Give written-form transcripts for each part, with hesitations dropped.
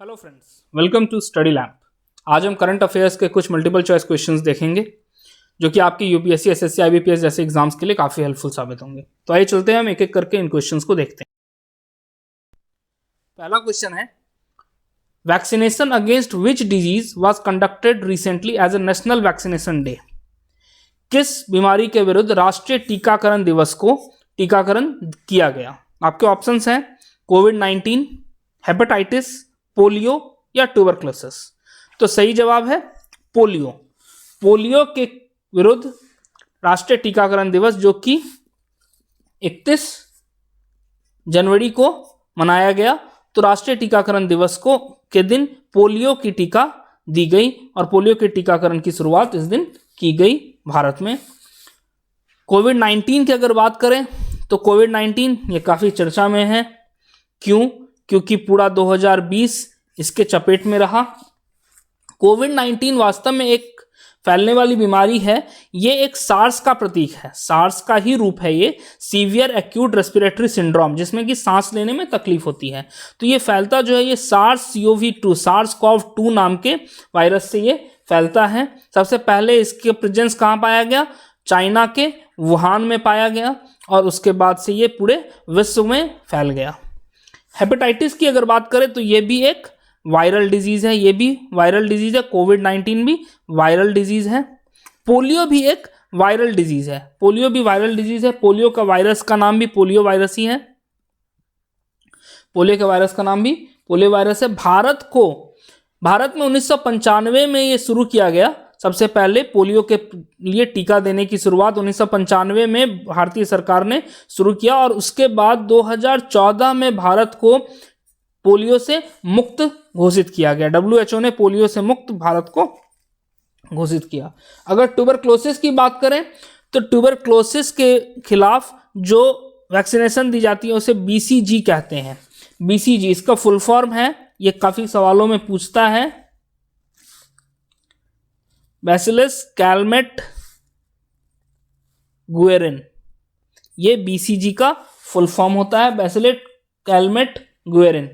Hello friends, welcome to study lamp. आज हम current affairs के कुछ मल्टीपल चॉइस क्वेश्चंस देखेंगे जो कि आपकी यूपीएससी, एसएससी, आईबीपीएस जैसे एग्जाम्स के लिए काफ़ी हेल्पफुल साबित होंगे। तो आइए चलते हैं, हम एक एक करके इन क्वेश्चंस को देखते हैं। पहला क्वेश्चन है, vaccination against which disease was conducted recently as a national vaccination day. किस बीमारी के विरुद्ध राष्ट्रीय टीकाकरण दिवस को टीकाकरण किया गया? आपके ऑप्शंस हैं कोविड-19, हेपेटाइटिस, पोलियो या ट्यूबरक्लोसिस। तो सही जवाब है पोलियो। पोलियो के विरुद्ध राष्ट्रीय टीकाकरण दिवस जो कि 31 जनवरी को मनाया गया। तो राष्ट्रीय टीकाकरण दिवस को के दिन पोलियो की टीका दी गई और पोलियो के टीकाकरण की शुरुआत इस दिन की गई भारत में। कोविड-19 की अगर बात करें तो कोविड-19 ये काफ़ी चर्चा में है। क्यों? क्योंकि पूरा 2020 इसके चपेट में रहा। कोविड-19 वास्तव में एक फैलने वाली बीमारी है। ये एक सार्स का प्रतीक है, सार्स का ही रूप है ये, सीवियर एक्यूट रेस्पिरेटरी सिंड्रोम, जिसमें कि सांस लेने में तकलीफ होती है। तो ये फैलता जो है ये SARS-CoV-2 SARS-CoV-2 नाम के वायरस से ये फैलता है। सबसे पहले इसके प्रेजेंस कहाँ पाया गया? चाइना के वुहान में पाया गया और उसके बाद से ये पूरे विश्व में फैल गया। हेपेटाइटिस की अगर बात करें तो ये भी एक वायरल डिजीज है, ये भी वायरल डिजीज है। कोविड-19 भी वायरल डिजीज है। पोलियो भी एक वायरल डिजीज है, पोलियो भी वायरल डिजीज है। पोलियो का वायरस का नाम भी पोलियो वायरस ही है। पोलियो के वायरस का नाम भी पोलियो वायरस है। भारत में 1995 में ये शुरू किया गया। सबसे पहले पोलियो के लिए टीका देने की शुरुआत 1995 में भारतीय सरकार ने शुरू किया और उसके बाद 2014 में भारत को पोलियो से मुक्त घोषित किया गया। WHO ने पोलियो से मुक्त भारत को घोषित किया। अगर ट्यूबरक्लोसिस की बात करें तो ट्यूबरक्लोसिस के खिलाफ जो वैक्सीनेशन दी जाती है उसे BCG कहते हैं। BCG इसका फुल फॉर्म है, ये काफ़ी सवालों में पूछता है, बैसिलस कैलमेट गुएरिन। ये BCG का फुल फॉर्म होता है, बैसिलस कैलमेट गुएरिन।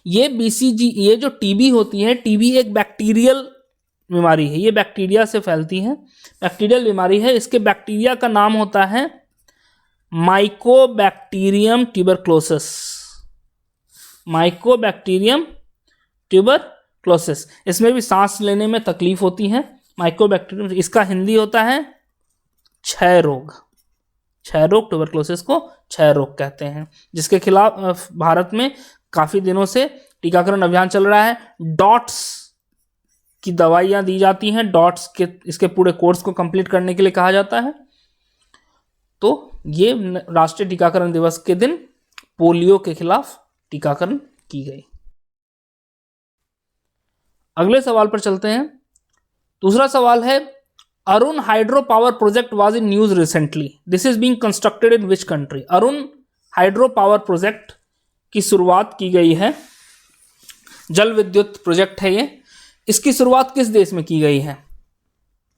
ये BCG, ये जो TB होती है, TB एक बैक्टीरियल बीमारी है, ये बैक्टीरिया से फैलती है, बैक्टीरियल बीमारी है। इसके बैक्टीरिया का नाम होता है माइकोबैक्टीरियम ट्यूबरक्लोसिस। माइकोबैक्टीरियम ट्यूबरक्लोसिस, इसमें भी सांस लेने में तकलीफ होती है। माइकोबैक्टीरियम, इसका हिंदी होता है क्षय रोग। क्षय रोग, ट्यूबरक्लोसिस को क्षय रोग कहते हैं, जिसके खिलाफ भारत में काफ़ी दिनों से टीकाकरण अभियान चल रहा है। डॉट्स की दवाइयाँ दी जाती हैं, डॉट्स के इसके पूरे कोर्स को कंप्लीट करने के लिए कहा जाता है। तो ये राष्ट्रीय टीकाकरण दिवस के दिन पोलियो के खिलाफ टीकाकरण की गई। अगले सवाल पर चलते हैं। दूसरा सवाल है, Arun hydro power project was in news recently, this is being constructed in which country. Arun hydro power project की शुरुआत की गई है, जल विद्युत प्रोजेक्ट है ये। इसकी शुरुआत किस देश में की गई है?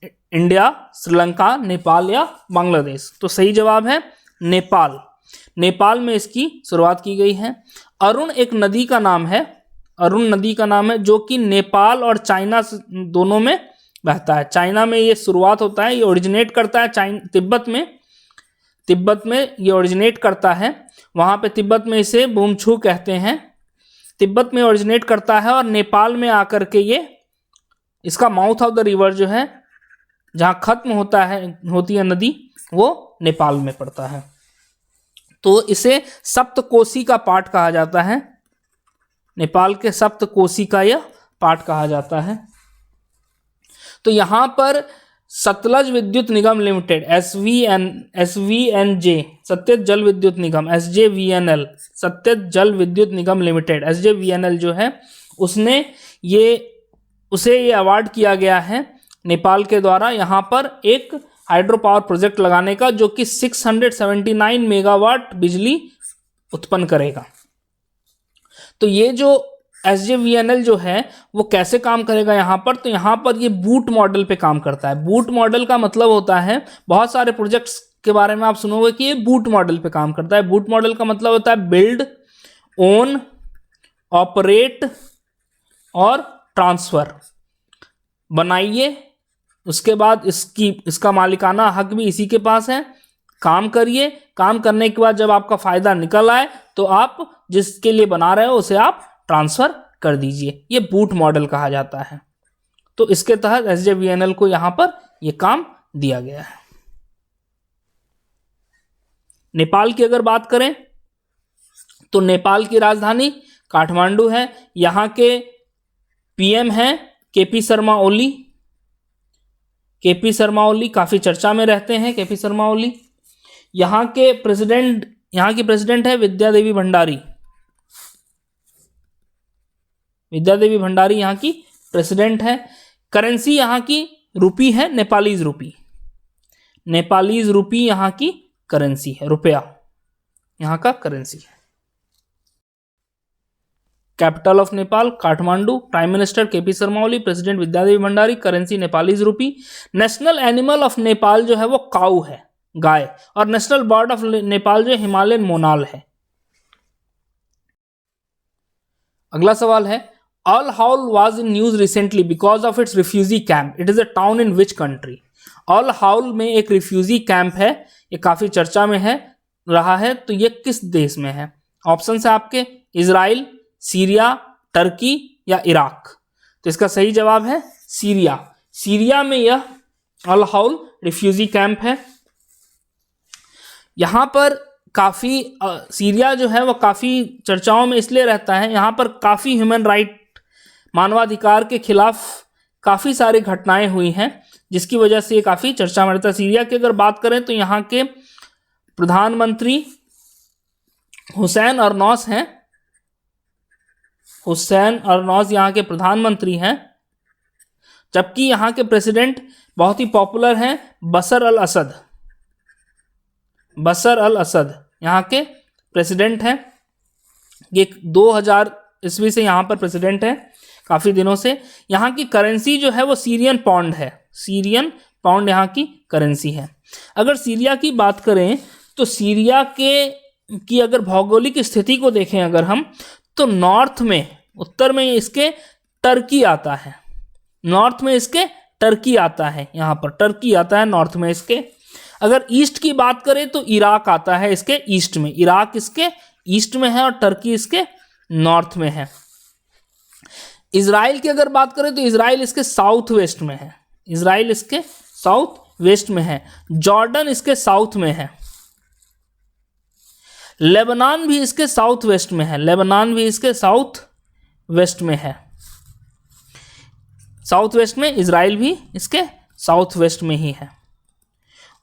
इंडिया, श्रीलंका, नेपाल या बांग्लादेश? तो सही जवाब है नेपाल। नेपाल में इसकी शुरुआत की गई है। अरुण एक नदी का नाम है, अरुण नदी का नाम है जो कि नेपाल और चाइना दोनों में बहता है। चाइना में ये शुरुआत होता है, ये ओरिजिनेट करता है तिब्बत में ये ओरिजिनेट करता है। वहाँ पे तिब्बत में इसे बुमछू कहते हैं। तिब्बत में ओरिजिनेट करता है और नेपाल में आकर के ये इसका माउथ ऑफ द रिवर जो है, जहाँ खत्म होती है नदी, वो नेपाल में पड़ता है। तो इसे सप्तकोशी का पार्ट कहा जाता है, नेपाल के सप्तकोशी का यह पार्ट कहा जाता है। तो यहाँ पर सतलज विद्युत निगम लिमिटेड SVNJ, सत्यज जल विद्युत निगम, SJVNL, सत्यज जल विद्युत निगम लिमिटेड, SJVNL जो है उसे ये अवार्ड किया गया है नेपाल के द्वारा यहाँ पर एक हाइड्रो पावर प्रोजेक्ट लगाने का, जो कि 679 मेगावाट बिजली उत्पन्न करेगा। तो ये जो SJVNL जो है वो कैसे काम करेगा यहाँ पर? तो यहाँ पर ये बूट मॉडल पे काम करता है। बूट मॉडल का मतलब होता है, बहुत सारे प्रोजेक्ट्स के बारे में आप सुनोगे कि ये बूट मॉडल पे काम करता है। बूट मॉडल का मतलब होता है बिल्ड, ओन, ऑपरेट और ट्रांसफर बनाइए, उसके बाद इसका मालिकाना हक भी इसी के पास है। काम करिए, काम करने के बाद जब आपका फायदा निकल आए तो आप जिसके लिए बना रहे हो उसे आप ट्रांसफर कर दीजिए। ये बूट मॉडल कहा जाता है। तो इसके तहत SJVNL को यहां पर यह काम दिया गया है। नेपाल की अगर बात करें तो नेपाल की राजधानी काठमांडू है। यहां के PM हैं KP शर्मा ओली। KP शर्मा ओली काफी चर्चा में रहते हैं। KP शर्मा ओली यहाँ की प्रेसिडेंट है विद्या देवी भंडारी। विद्या देवी भंडारी यहाँ की प्रेसिडेंट है। करेंसी यहाँ की रुपी है, नेपालीज रुपी। नेपालीज रुपी यहाँ की करेंसी है, रुपया यहाँ का करेंसी है। Capital of Nepal Kathmandu. Prime minister KP Sharma Oli, president Vidya Devi Bhandari, currency Nepalese rupee. National animal of Nepal जो है वो काऊ है, गाय। और नेशनल बर्ड ऑफ नेपाल जो हिमालयन मोनाल है। अगला सवाल है, Al Hol was in news recently because of its refugee camp, it is a town in which country. Al Hol में एक रिफ्यूजी कैंप है, ये काफी चर्चा में है रहा है, तो ये किस देश में है? ऑप्शन है आपके इजराइल, सीरिया, टर्की या इराक। तो इसका सही जवाब है सीरिया। सीरिया में यह अल हाउल रिफ्यूजी कैंप है। यहाँ पर काफ़ी सीरिया जो है वो काफ़ी चर्चाओं में इसलिए रहता है, यहाँ पर काफ़ी ह्यूमन राइट, मानवाधिकार के खिलाफ काफ़ी सारी घटनाएं हुई हैं, जिसकी वजह से ये काफ़ी चर्चा में रहता है। सीरिया की अगर बात करें तो यहाँ के प्रधानमंत्री हुसैन अरनौस हैं। हुसैन अरनौस यहाँ के प्रधानमंत्री हैं, जबकि यहाँ के प्रेसिडेंट बहुत ही पॉपुलर हैं, बशर अल असद। बशर अल असद यहाँ के प्रेसिडेंट हैं। ये 2000 ईस्वी से यहाँ पर प्रेसिडेंट हैं, काफ़ी दिनों से। यहाँ की करेंसी जो है वो सीरियन पाउंड है। सीरियन पाउंड यहाँ की करेंसी है। अगर सीरिया की बात करें तो सीरिया की अगर भौगोलिक स्थिति को देखें अगर हम, तो नॉर्थ में, उत्तर में इसके टर्की आता है। नॉर्थ में इसके टर्की आता है, यहाँ पर टर्की आता है नॉर्थ में इसके। अगर ईस्ट की बात करें तो इराक आता है इसके ईस्ट में। इराक इसके ईस्ट में है और टर्की इसके नॉर्थ में है। इजराइल की अगर बात करें तो इजराइल इसके साउथ वेस्ट में है। इजराइल इसके साउथ वेस्ट में है। जॉर्डन इसके साउथ में है। लेबनान भी इसके साउथ वेस्ट में है। लेबनान भी इसके साउथ वेस्ट में है। साउथ वेस्ट में इजराइल भी इसके साउथ वेस्ट में ही है।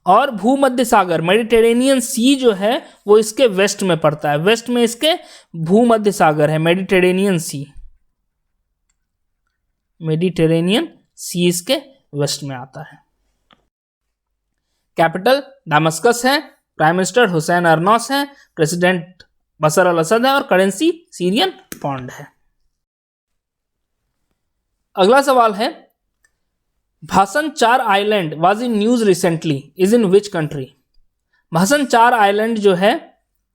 और भूमध्य सागर, मेडिटेरेनियन सी जो है वो इसके वेस्ट में पड़ता है। वेस्ट में इसके भूमध्य सागर है, मेडिटेरेनियन सी। मेडिटेरेनियन सी इसके वेस्ट में आता है। कैपिटल दमस्कस है। प्राइम मिनिस्टर हुसैन अरनौस है। प्रेसिडेंट बशर अल असद है और करेंसी सीरियन पाउंड है। अगला सवाल है, भाषण 4 island was in news recently, is in which country. भाषण 4 आइलैंड जो है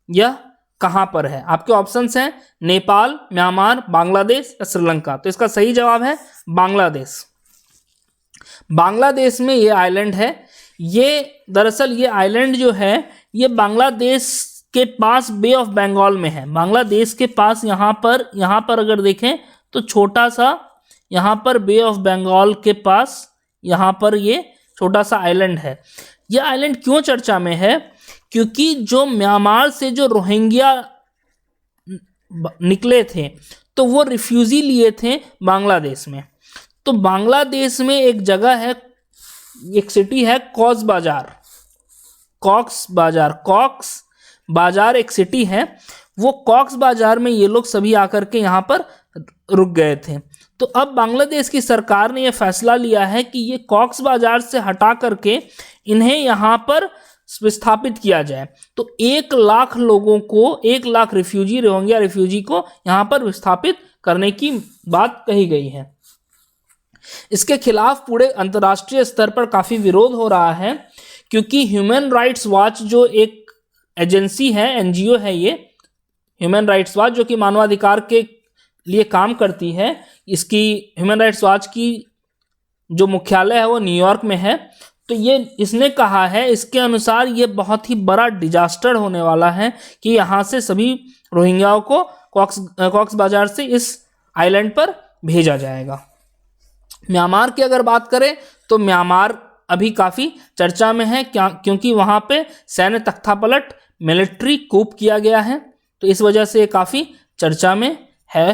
यह कहां पर है? आपके ऑप्शंस हैं नेपाल, म्यांमार, बांग्लादेश या श्रीलंका। तो इसका सही जवाब है बांग्लादेश। बांग्लादेश में ये आइलैंड है। ये दरअसल ये आइलैंड जो है ये बांग्लादेश के पास बे ऑफ बंगाल में है। बांग्लादेश के पास यहाँ पर अगर देखें तो छोटा सा यहाँ पर बे ऑफ बंगाल के पास यहाँ पर ये छोटा सा आइलैंड है। ये आइलैंड क्यों चर्चा में है? क्योंकि जो म्यांमार से जो रोहिंग्या निकले थे तो वो रिफ्यूजी लिए थे बांग्लादेश में। तो बांग्लादेश में एक जगह है, एक सिटी है कॉक्स बाजार। कॉक्स बाजार एक सिटी है। वो कॉक्स बाजार में ये लोग सभी आकर के यहाँ पर रुक गए थे। तो अब बांग्लादेश की सरकार ने यह फैसला लिया है कि ये कॉक्स बाजार से हटा करके इन्हें यहाँ पर विस्थापित किया जाए। तो 1 लाख लोगों को, 1 लाख रोहिंग्या रिफ्यूजी को यहाँ पर विस्थापित करने की बात कही गई है। इसके खिलाफ पूरे अंतर्राष्ट्रीय स्तर पर काफ़ी विरोध हो रहा है, क्योंकि ह्यूमन राइट्स वॉच जो एक एजेंसी है, NGO है, ये ह्यूमन राइट्स वॉच जो कि मानवाधिकार के लिए काम करती है, इसकी ह्यूमन राइट्स वॉच की जो मुख्यालय है वो न्यूयॉर्क में है। तो ये इसने कहा है, इसके अनुसार ये बहुत ही बड़ा डिजास्टर होने वाला है कि यहाँ से सभी रोहिंग्याओं को कॉक्स बाजार से इस आइलैंड पर भेजा जाएगा। म्यांमार की अगर बात करें तो म्यांमार अभी काफ़ी चर्चा में है, क्योंकि वहाँ पे सैन्य तख्तापलट मिलिट्री कूप किया गया है, तो इस वजह से ये काफ़ी चर्चा में है।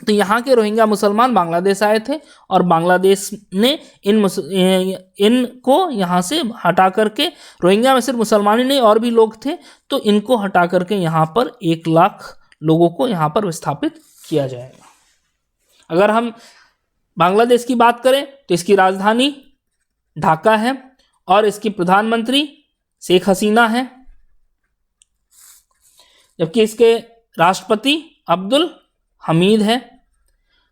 तो यहाँ के रोहिंग्या मुसलमान बांग्लादेश आए थे और बांग्लादेश ने इनको यहाँ से हटा करके, रोहिंग्या में सिर्फ मुसलमान ही नहीं और भी लोग थे, तो इनको हटा करके यहाँ पर 1 लाख लोगों को यहाँ पर विस्थापित किया जाएगा। अगर हम बांग्लादेश की बात करें तो इसकी राजधानी ढाका है और इसकी प्रधानमंत्री शेख हसीना है, जबकि इसके राष्ट्रपति अब्दुल हमीद है।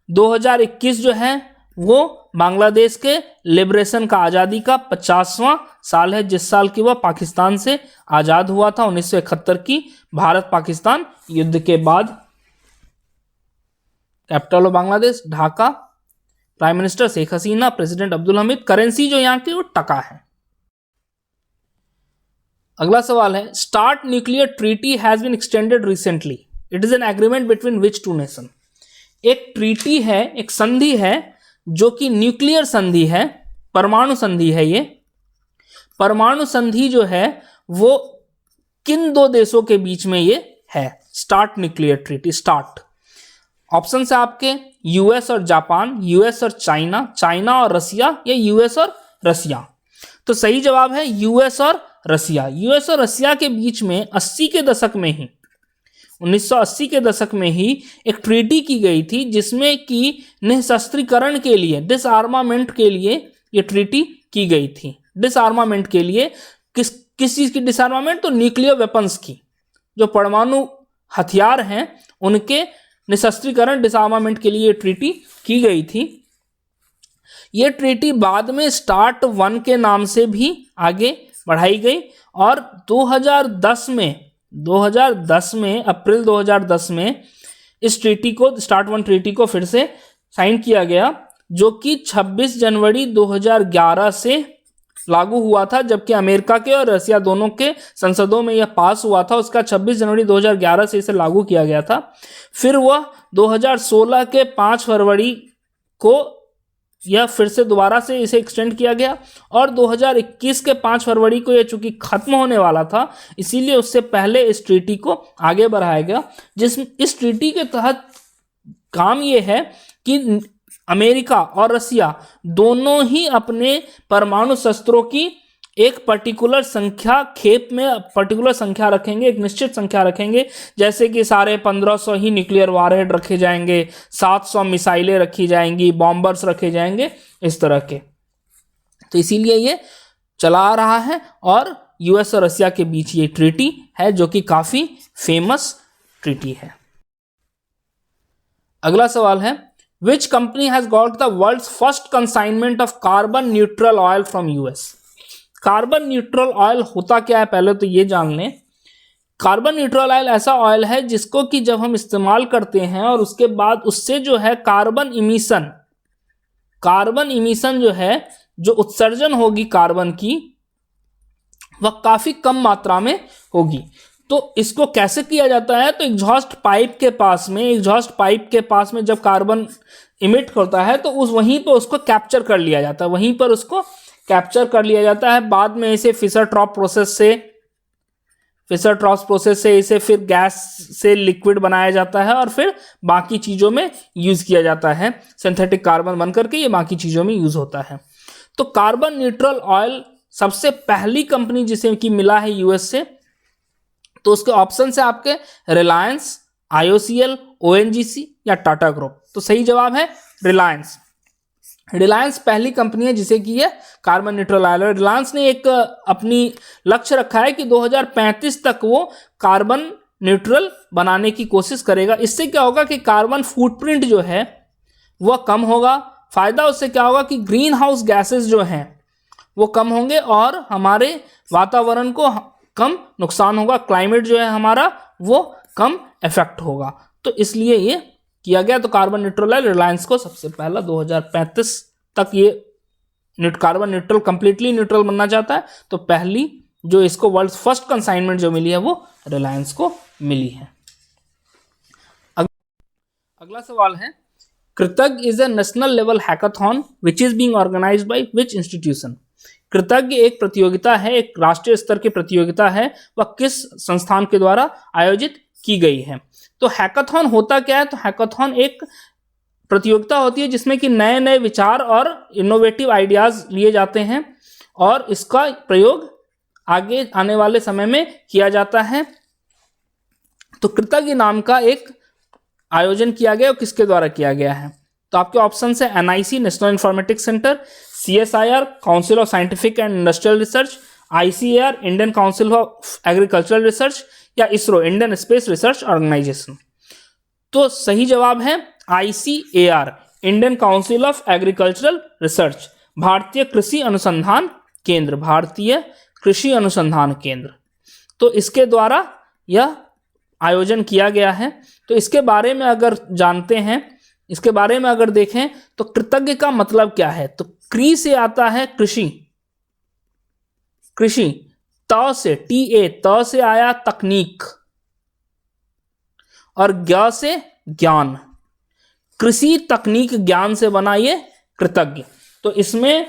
2021 जो है वो बांग्लादेश के लिबरेशन का, आज़ादी का 50वां साल है, जिस साल की वह पाकिस्तान से आज़ाद हुआ था 1971 की भारत पाकिस्तान युद्ध के बाद। Capital of Bangladesh Dhaka, prime minister Sheikh Hasina, president Abdul Hamid, currency जो यहाँ की वो टका है। अगला सवाल है, START nuclear treaty has been extended recently, it is an agreement between which two nation. एक ट्रीटी है, एक संधि है जो कि न्यूक्लियर संधि है, परमाणु संधि है। ये परमाणु संधि जो है वो किन 2 देशों के बीच में ये है? START nuclear treaty. Start option है आपके यूएस और जापान, यूएस और चाइना, चाइना और रसिया, या यूएस और रसिया। तो सही जवाब है यूएस और रसिया। यूएस और रसिया के बीच में 80 के दशक में ही, 1980 के दशक में ही एक ट्रीटी की गई थी, जिसमें कि निःशस्त्रीकरण के लिए, डिसआर्मामेंट के लिए ये ट्रीटी की गई थी। डिसआर्मामेंट के लिए किस चीज़ की डिसआर्मामेंट? तो न्यूक्लियर वेपन्स की, जो परमाणु हथियार हैं उनके निःशस्त्रीकरण, डिसआर्मामेंट के लिए ये ट्रीटी की गई थी। ये ट्रीटी बाद में स्टार्ट 1 के नाम से भी आगे बढ़ाई गई और 2010 में अप्रैल 2010 में इस ट्रीटी को, स्टार्ट 1 ट्रीटी को फिर से साइन किया गया, जो कि 26 जनवरी 2011 से लागू हुआ था, जबकि अमेरिका के और रसिया दोनों के संसदों में यह पास हुआ था। उसका 26 जनवरी 2011 से इसे लागू किया गया था। फिर वह 2016 के 5 फरवरी को यह फिर से दोबारा से इसे एक्सटेंड किया गया और 2021 के 5 फरवरी को यह चूंकि खत्म होने वाला था, इसीलिए उससे पहले इस ट्रीटी को आगे बढ़ाया गया। इस ट्रीटी के तहत काम ये है कि अमेरिका और रसिया दोनों ही अपने परमाणु शस्त्रों की एक पर्टिकुलर संख्या, खेप में पर्टिकुलर संख्या रखेंगे, एक निश्चित संख्या रखेंगे, जैसे कि सारे 1500 ही न्यूक्लियर वारहेड रखे जाएंगे, 700 मिसाइलें रखी जाएंगी, बॉम्बर्स रखे जाएंगे, इस तरह के। तो इसीलिए ये चला आ रहा है और यूएस और रसिया के बीच ये ट्रीटी है, जो कि काफ़ी फेमस ट्रीटी है। अगला सवाल है, which company has got the world's first consignment of carbon neutral oil from US. Carbon neutral oil होता क्या है पहले तो ये जान लें। कार्बन न्यूट्रल ऑयल ऐसा ऑयल है जिसको कि जब हम इस्तेमाल करते हैं और उसके बाद उससे जो है कार्बन इमिशन जो है, जो उत्सर्जन होगी कार्बन की, वह काफ़ी कम मात्रा में होगी। तो इसको कैसे किया जाता है? तो एग्जॉस्ट पाइप के पास में जब कार्बन इमिट करता है तो वहीं पर उसको कैप्चर कर लिया जाता है, वहीं पर उसको कैप्चर कर लिया जाता है। बाद में इसे फिशर ट्रॉप प्रोसेस से इसे फिर गैस से लिक्विड बनाया जाता है और फिर बाकी चीज़ों में यूज़ किया जाता है। सिंथेटिक कार्बन बन करके ये बाकी चीज़ों में यूज़ होता है। तो कार्बन न्यूट्रल ऑयल सबसे पहली कंपनी जिसे कि मिला है यूएस से, तो उसके ऑप्शन है आपके रिलायंस, IOCL, ONGC या टाटा ग्रुप। तो सही जवाब है रिलायंस। रिलायंस पहली कंपनी है जिसे कि ये कार्बन न्यूट्रल ऑयल। रिलायंस ने एक अपनी लक्ष्य रखा है कि 2035 तक वो कार्बन न्यूट्रल बनाने की कोशिश करेगा। इससे क्या होगा कि कार्बन फुटप्रिंट जो है वह कम होगा। फायदा उससे क्या होगा कि ग्रीन हाउस गैसेस जो हैं वो कम होंगे और हमारे वातावरण को कम नुकसान होगा, क्लाइमेट जो है हमारा वो कम इफेक्ट होगा। तो इसलिए ये किया गया। तो कार्बन न्यूट्रल है रिलायंस को सबसे पहला 2035 तक ये कार्बन न्यूट्रल कंप्लीटली न्यूट्रल बनना चाहता है। तो पहली जो इसको वर्ल्ड फर्स्ट कंसाइनमेंट जो मिली है वो रिलायंस को मिली है। अगला सवाल है Kritagya is a national level hackathon which is being organised by which institution. Kritagya एक प्रतियोगिता है, एक राष्ट्रीय स्तर की प्रतियोगिता है, वह किस संस्थान के द्वारा आयोजित की गई है। तो हैकाथॉन होता क्या है? तो हैकाथॉन एक प्रतियोगिता होती है जिसमें कि नए नए विचार और इनोवेटिव आइडियाज लिए जाते हैं और इसका प्रयोग आगे आने वाले समय में किया जाता है। तो कृतज्ञ नाम का एक आयोजन किया गया और किसके द्वारा किया गया है? तो आपके ऑप्शन है NIC National Informatics Centre, CSIR Council of Scientific and Industrial Research, ICAR Indian Council of Agricultural Research या ISRO Indian Space Research Organisation. तो सही जवाब है ICAR Indian Council of Agricultural Research, भारतीय कृषि अनुसंधान केंद्र, भारतीय कृषि अनुसंधान केंद्र। तो इसके द्वारा यह आयोजन किया गया है। तो इसके बारे में अगर जानते हैं, इसके बारे में अगर देखें तो कृतज्ञ का मतलब क्या है? तो क्री से आता है कृषि, कृषि, त से TA त से आया तकनीक और ज्ञ से ज्ञान, कृषि तकनीक ज्ञान से बना ये कृतज्ञ। तो इसमें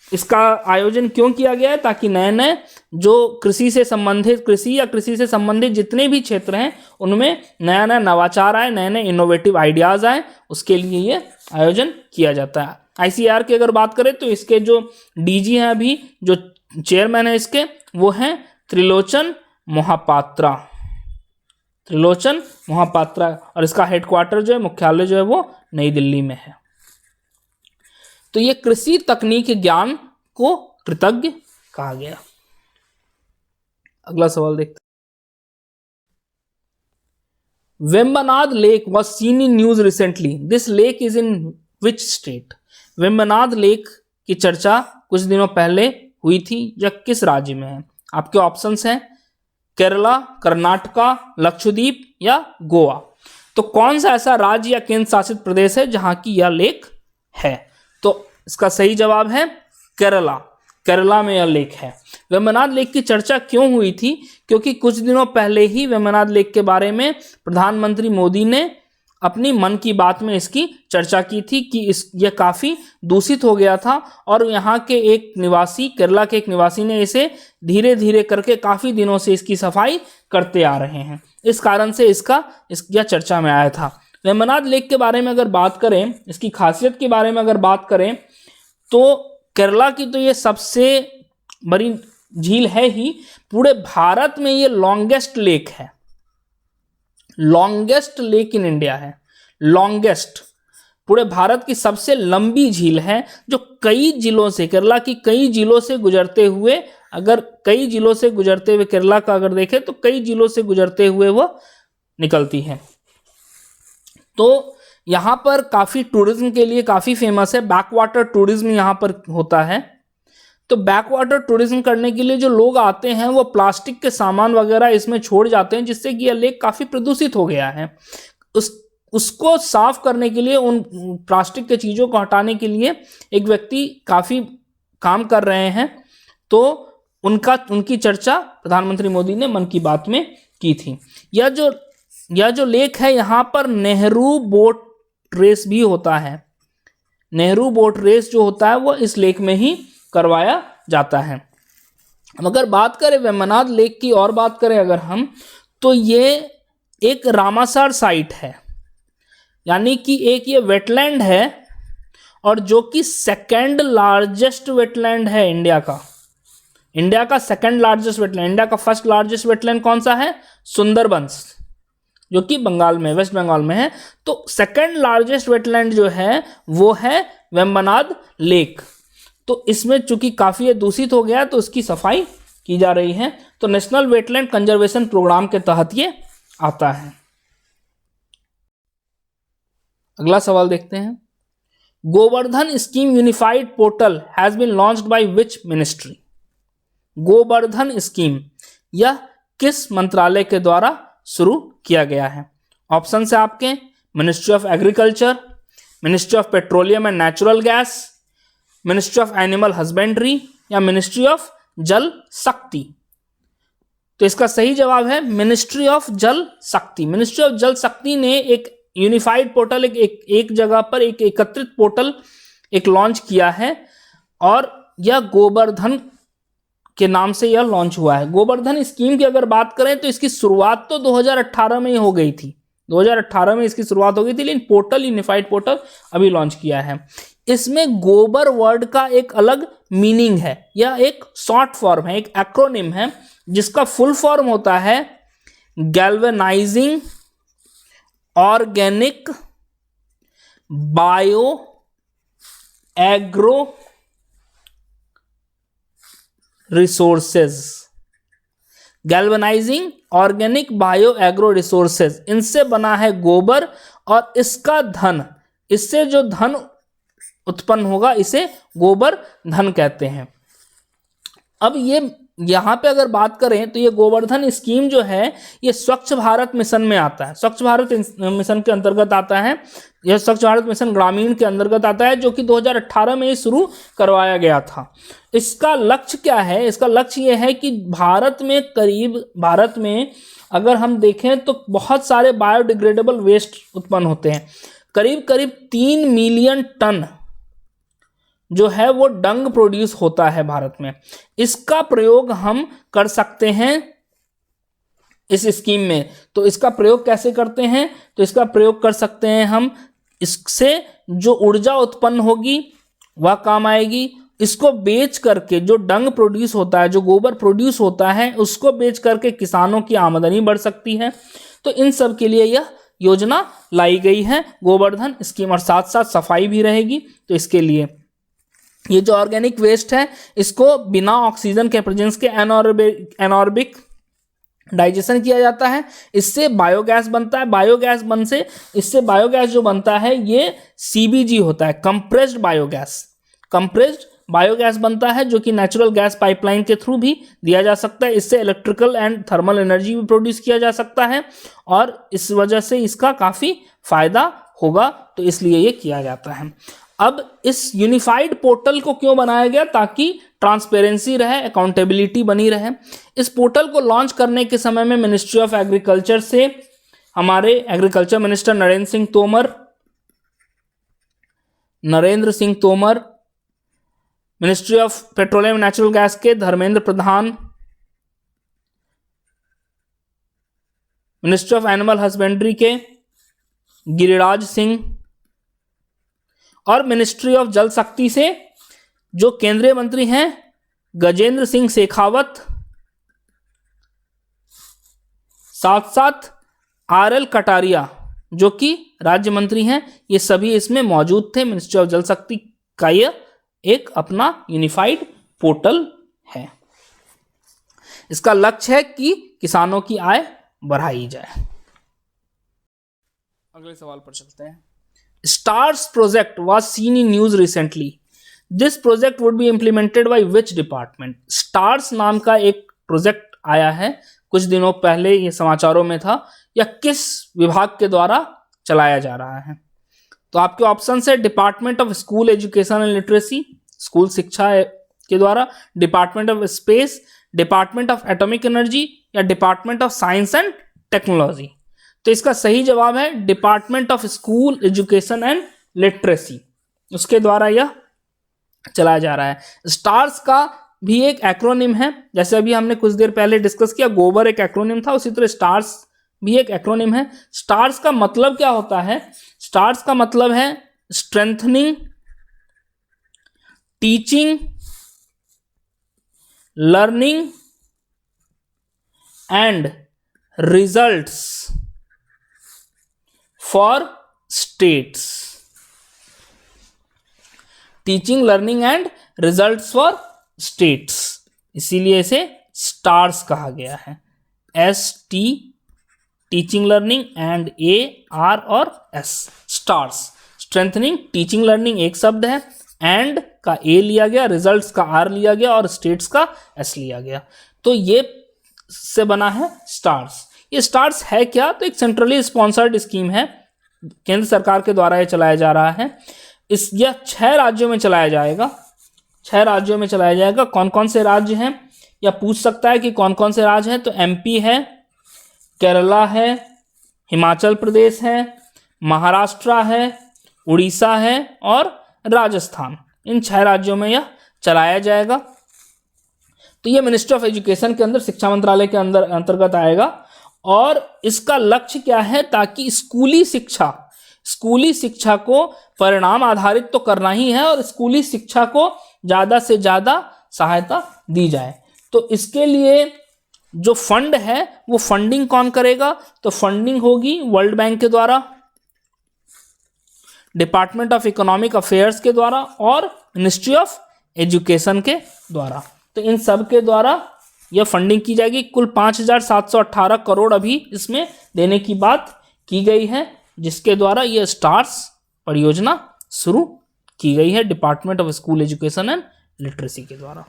इसका आयोजन क्यों किया गया है? ताकि नए नए जो कृषि से संबंधित, कृषि या कृषि से संबंधित जितने भी क्षेत्र हैं उनमें नया नया नवाचार आए, नए नए इनोवेटिव आइडियाज आए, उसके लिए ये आयोजन किया जाता है। आईसीआर की अगर बात करें तो इसके जो डीजी हैं, अभी जो चेयरमैन है इसके, वो हैं त्रिलोचन मोहापात्रा, त्रिलोचन मोहापात्रा, और इसका हेडक्वार्टर जो है, मुख्यालय जो है वो नई दिल्ली में है। तो ये कृषि तकनीक ज्ञान को कृतज्ञ कहा गया। अगला सवाल देखते हैं। Vembanad lake was seen in news recently, this lake is in which state. Vembanad lake की चर्चा कुछ दिनों पहले हुई थी, यह किस राज्य में है? आपके ऑप्शंस हैं केरला, कर्नाटका, लक्षद्वीप या गोवा। तो कौन सा ऐसा राज्य या केंद्र शासित प्रदेश है जहां की यह लेक है? तो इसका सही जवाब है केरला, केरला में यह लेक है। वेम्बनाड लेक की चर्चा क्यों हुई थी? क्योंकि कुछ दिनों पहले ही वेम्बनाड लेक के बारे में प्रधानमंत्री मोदी ने अपनी मन की बात में इसकी चर्चा की थी कि यह काफ़ी दूषित हो गया था और यहाँ के एक निवासी, केरला के एक निवासी ने इसे धीरे धीरे करके काफ़ी दिनों से इसकी सफाई करते आ रहे हैं। इस कारण से यह चर्चा में आया था। वेम्बनाड लेक के बारे में अगर बात करें, इसकी खासियत के बारे में अगर बात करें, तो केरला की तो ये सबसे बड़ी झील है ही, पूरे भारत में ये लॉन्गेस्ट लेक है, लॉन्गेस्ट लेक इन इंडिया है, लॉन्गेस्ट, पूरे भारत की सबसे लंबी झील है, जो कई जिलों से, केरला की कई जिलों से गुजरते हुए, अगर कई जिलों से गुजरते हुए केरला का अगर देखें तो कई जिलों से गुजरते हुए वो निकलती है। तो यहाँ पर काफ़ी टूरिज्म के लिए काफ़ी फेमस है, बैक वाटर टूरिज्म यहाँ पर होता है। तो बैक वाटर टूरिज्म करने के लिए जो लोग आते हैं वो प्लास्टिक के सामान वगैरह इसमें छोड़ जाते हैं, जिससे कि यह लेक काफ़ी प्रदूषित हो गया है। उसको साफ करने के लिए, उन प्लास्टिक के चीज़ों को हटाने के लिए एक व्यक्ति काफ़ी काम कर रहे हैं। तो उनकी चर्चा प्रधानमंत्री मोदी ने मन की बात में की थी। यह जो लेक है, यहाँ पर नेहरू बोट रेस भी होता है, नेहरू बोट रेस जो होता है वो इस लेक में ही करवाया जाता है। अगर बात करें वेम्बनाड लेक की और बात करें अगर हम, तो ये एक रामासर साइट है, यानी कि एक ये वेटलैंड है और जो कि सेकंड लार्जेस्ट वेटलैंड है इंडिया का, इंडिया का सेकंड लार्जेस्ट वेटलैंड। इंडिया का फर्स्ट लार्जेस्ट वेटलैंड कौन सा है? सुंदरबंस, जो कि बंगाल में, वेस्ट बंगाल में है। तो सेकंड लार्जेस्ट वेटलैंड जो है वो है वेम्बनाड लेक। तो इसमें चूंकि काफ़ी दूषित हो गया है तो उसकी सफाई की जा रही है। तो नेशनल वेटलैंड कंजर्वेशन प्रोग्राम के तहत ये आता है। अगला सवाल देखते हैं। Gobardhan scheme unified portal has been launched by which ministry. Gobardhan scheme यह किस मंत्रालय के द्वारा शुरू किया गया है? ऑप्शन है आपके ministry of agriculture, ministry of petroleum and natural gas, ministry of animal husbandry या मिनिस्ट्री ऑफ जल शक्ति? तो इसका सही जवाब है मिनिस्ट्री ऑफ जल शक्ति। मिनिस्ट्री ऑफ जल शक्ति ने एक यूनिफाइड पोर्टल, एक जगह पर एक एकत्रित पोर्टल एक लॉन्च किया है और यह गोवर्धन के नाम से यह लॉन्च हुआ है। गोवर्धन स्कीम की अगर बात करें तो इसकी शुरुआत तो 2018 में ही हो गई थी, 2018 में इसकी शुरुआत हो गई थी, लेकिन पोर्टल, यूनिफाइड पोर्टल अभी लॉन्च किया है। इसमें गोबर वर्ड का एक अलग मीनिंग है, यह एक शॉर्ट फॉर्म है, एक एक्रोनिम है जिसका फुल फॉर्म होता है galvanising organic bio agro resources. Galvanising organic bio agro resources, इनसे बना है गोबर और इसका धन, इससे जो धन उत्पन्न होगा इसे गोबर धन कहते हैं। अब ये यहाँ पे अगर बात करें तो ये गोवर्धन स्कीम जो है ये स्वच्छ भारत मिशन में आता है, स्वच्छ भारत मिशन के अंतर्गत आता है। यह स्वच्छ भारत मिशन ग्रामीण के अंतर्गत आता है जो कि 2018 में शुरू करवाया गया था। इसका लक्ष्य क्या है? इसका लक्ष्य ये है कि भारत में अगर हम देखें तो बहुत सारे बायोडिग्रेडेबल वेस्ट उत्पन्न होते हैं। करीब 3 मिलियन टन जो है वो डंग प्रोड्यूस होता है भारत में। इसका प्रयोग हम कर सकते हैं इस स्कीम में। तो इसका प्रयोग कैसे करते हैं? तो इसका प्रयोग कर सकते हैं हम, इससे जो ऊर्जा उत्पन्न होगी वह काम आएगी। इसको बेच करके जो डंग प्रोड्यूस होता है, जो गोबर प्रोड्यूस होता है, उसको बेच करके किसानों की आमदनी बढ़ सकती है। तो इन सब के लिए यह योजना लाई गई है गोवर्धन स्कीम, और साथ साथ सफाई भी रहेगी। तो इसके लिए ये जो ऑर्गेनिक वेस्ट है इसको बिना ऑक्सीजन के प्रेजेंस के एनॉर्बिक डाइजेशन किया जाता है, इससे बायोगैस बनता है। इससे बायोगैस जो बनता है ये CBG होता है, कंप्रेस्ड बायोगैस बनता है, जो कि नेचुरल गैस पाइपलाइन के थ्रू भी दिया जा सकता है। इससे इलेक्ट्रिकल एंड थर्मल एनर्जी भी प्रोड्यूस किया जा सकता है और इस वजह से इसका काफ़ी फायदा होगा, तो इसलिए ये किया जाता है। अब इस यूनिफाइड पोर्टल को क्यों बनाया गया? ताकि ट्रांसपेरेंसी रहे, अकाउंटेबिलिटी बनी रहे। इस पोर्टल को लॉन्च करने के समय में मिनिस्ट्री ऑफ एग्रीकल्चर से हमारे agriculture minister Narendra Singh Tomar, ministry of petroleum and natural gas के Dharmendra Pradhan, ministry of animal husbandry के गिरिराज सिंह और मिनिस्ट्री ऑफ जल शक्ति से जो केंद्रीय मंत्री हैं गजेंद्र सिंह शेखावत, साथ साथ RL कटारिया जो कि राज्य मंत्री हैं, ये सभी इसमें मौजूद थे। मिनिस्ट्री ऑफ जल शक्ति का यह एक अपना यूनिफाइड पोर्टल है। इसका लक्ष्य है कि किसानों की आय बढ़ाई जाए। अगले सवाल पर चलते हैं। STARS project was seen in news recently. This project would be implemented by which department? STARS नाम का एक प्रोजेक्ट आया है, कुछ दिनों पहले ये समाचारों में था। यह किस विभाग के द्वारा चलाया जा रहा है? तो आपके ऑप्शन है Department of School Education and Literacy, school शिक्षा के द्वारा, Department of Space, Department of Atomic Energy या Department of Science and Technology. तो इसका सही जवाब है Department of School Education and Literacy, उसके द्वारा यह चलाया जा रहा है। स्टार्स का भी एक एक्रोनिम है, जैसे अभी हमने कुछ देर पहले डिस्कस किया, गोबर एक एक्रोनिम था, उसी तरह स्टार्स भी एक एक्रोनिम है। स्टार्स का मतलब क्या होता है? स्टार्स का मतलब है strengthening teaching learning and results for states. Teaching learning and results for states, इसीलिए इसे स्टार्स कहा गया है। ST teaching learning and AR और S stars. Strengthening teaching learning एक शब्द है, एंड का A लिया गया, रिजल्ट्स का R लिया गया और स्टेट्स का S लिया गया, तो ये से बना है स्टार्स। ये स्टार्स है क्या? तो एक सेंट्रली स्पॉन्सर्ड स्कीम है केंद्र सरकार के द्वारा ये चलाया जा रहा है। यह 6 राज्यों में चलाया जाएगा। 6 राज्यों में चलाया जाएगा। कौन कौन से राज्य हैं, या पूछ सकता है कि कौन कौन से राज्य हैं, तो एमपी है, केरला है, हिमाचल प्रदेश है, महाराष्ट्र है, उड़ीसा है और राजस्थान। इन 6 राज्यों में यह चलाया जाएगा। तो यह मिनिस्ट्री ऑफ एजुकेशन के अंदर, शिक्षा मंत्रालय के अंदर अंतर्गत आएगा। और इसका लक्ष्य क्या है, ताकि स्कूली शिक्षा को परिणाम आधारित तो करना ही है और स्कूली शिक्षा को ज़्यादा से ज़्यादा सहायता दी जाए। तो इसके लिए जो फंड है वो फंडिंग कौन करेगा, तो फंडिंग होगी वर्ल्ड बैंक के द्वारा, डिपार्टमेंट ऑफ इकोनॉमिक अफेयर्स के द्वारा और मिनिस्ट्री ऑफ एजुकेशन के द्वारा। तो इन सब के द्वारा यह फंडिंग की जाएगी। कुल 5,718 करोड़ अभी इसमें देने की बात की गई है, जिसके द्वारा यह स्टार्स परियोजना शुरू की गई है Department of School Education and literacy के द्वारा।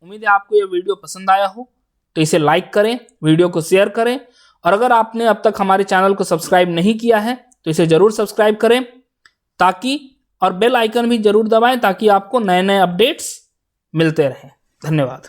उम्मीद है आपको यह वीडियो पसंद आया हो, तो इसे लाइक करें, वीडियो को शेयर करें, और अगर आपने अब तक हमारे चैनल को सब्सक्राइब नहीं किया है तो इसे जरूर सब्सक्राइब करें, ताकि और बेल आइकन भी जरूर दबाएं ताकि आपको नए नए अपडेट्स मिलते रहें। धन्यवाद।